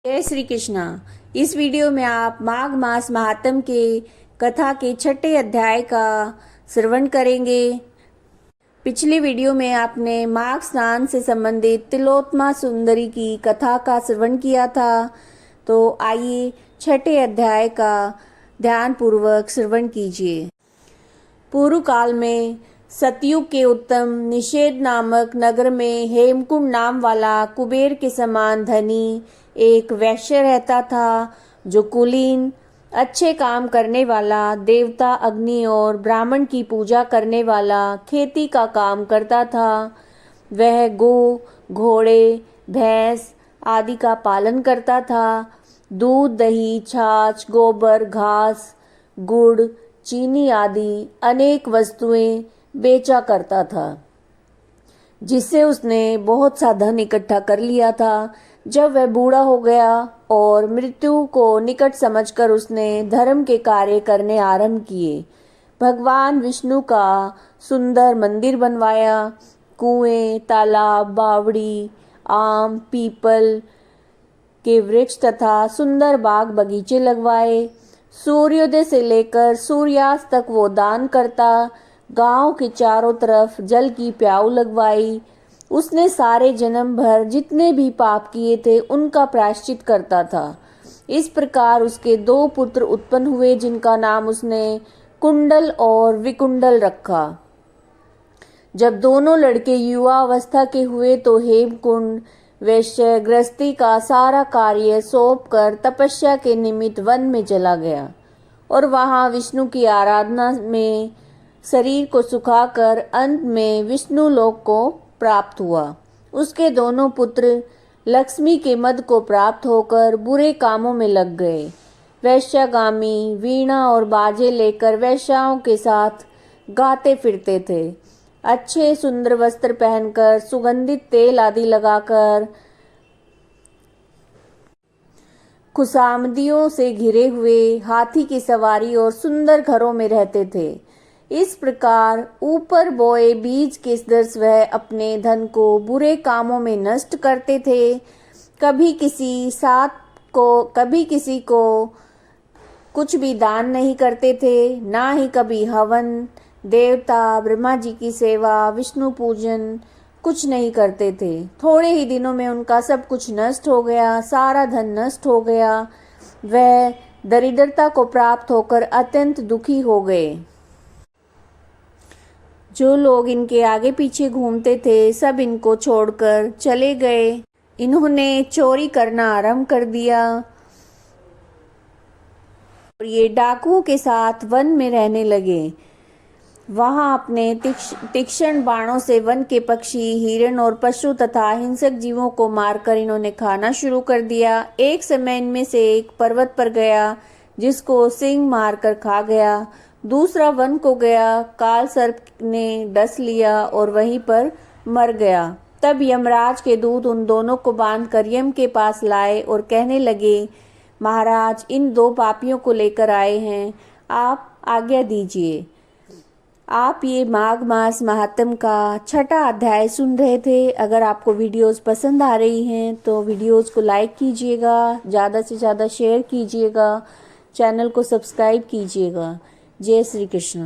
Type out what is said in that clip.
जय श्री कृष्णा। इस वीडियो में आप माघ मास महात्म के कथा के छठे अध्याय का श्रवण करेंगे। पिछले वीडियो में आपने माघ स्नान से संबंधित तिलोत्तमा सुंदरी की कथा का श्रवण किया था। तो आइए छठे अध्याय का ध्यान पूर्वक श्रवण कीजिए। पूर्व काल में सतयुग के उत्तम निषेध नामक नगर में हेमकुंड नाम वाला कुबेर के समान धनी एक वैश्य रहता था, जो कुलीन, अच्छे काम करने वाला, देवता अग्नि और ब्राह्मण की पूजा करने वाला, खेती का काम करता था। वह गो, घोड़े, भैंस आदि का पालन करता था। दूध, दही, छाछ, गोबर, घास, गुड़, चीनी आदि अनेक वस्तुएं बेचा करता था, जिससे उसने बहुत सा धन इकट्ठा कर लिया था। जब वह बूढ़ा हो गया और मृत्यु को निकट समझकर उसने धर्म के कार्य करने आरंभ किए। भगवान विष्णु का सुंदर मंदिर बनवाया, कुएं, तालाब, बावड़ी, आम, पीपल के वृक्ष तथा सुंदर बाग बगीचे लगवाए। सूर्योदय से लेकर सूर्यास्त तक वो दान करता। गांव के चारों तरफ जल की प्याऊ लगवाई। उसने सारे जन्म भर जितने भी पाप किए थे उनका प्रायश्चित करता था। इस प्रकार उसके 2 पुत्र उत्पन्न हुए, जिनका नाम उसने कुंडल और विकुंडल रखा। जब दोनों लड़के युवा अवस्था के हुए तो हेमकुंड वैश्य गृहस्थी का सारा कार्य सौंप कर तपस्या के निमित्त वन में चला गया और वहां विष्णु की आराधना में शरीर को सुखाकर अंत में विष्णु लोक को प्राप्त हुआ। उसके दोनों पुत्र लक्ष्मी के मद को प्राप्त होकर बुरे कामों में लग गए। वैश्यागामी वीणा और बाजे लेकर वैश्याओं के साथ गाते फिरते थे। अच्छे सुंदर वस्त्र पहनकर, सुगंधित तेल आदि लगाकर, खुशामदियों से घिरे हुए हाथी की सवारी और सुंदर घरों में रहते थे। इस प्रकार ऊपर बोए बीज के दर्श वह अपने धन को बुरे कामों में नष्ट करते थे। कभी किसी को कुछ भी दान नहीं करते थे, ना ही कभी हवन, देवता ब्रह्मा जी की सेवा, विष्णु पूजन कुछ नहीं करते थे। थोड़े ही दिनों में उनका सब कुछ नष्ट हो गया, सारा धन नष्ट हो गया। वह दरिद्रता को प्राप्त होकर अत्यंत दुखी हो गए। जो लोग इनके आगे पीछे घूमते थे सब इनको छोड़कर चले गए। इन्होंने चोरी करना आरंभ कर दिया और ये डाकुओं के साथ वन में रहने लगे। वहां अपने तीक्ष्ण बाणों से वन के पक्षी, हिरण और पशु तथा हिंसक जीवों को मारकर इन्होंने खाना शुरू कर दिया। एक समय इनमें से एक पर्वत पर गया, जिसको सिंह मारकर खा गया। दूसरा वन को गया, काल सर्प ने डस लिया और वहीं पर मर गया। तब यमराज के दूत उन दोनों को बांधकर यम के पास लाए और कहने लगे, महाराज, इन 2 पापियों को लेकर आए हैं, आप आज्ञा दीजिए। आप ये माघ मास महात्म का छठा अध्याय सुन रहे थे। अगर आपको वीडियोस पसंद आ रही हैं तो वीडियोस को लाइक कीजिएगा, ज़्यादा से ज़्यादा शेयर कीजिएगा, चैनल को सब्सक्राइब कीजिएगा। जय श्री कृष्ण।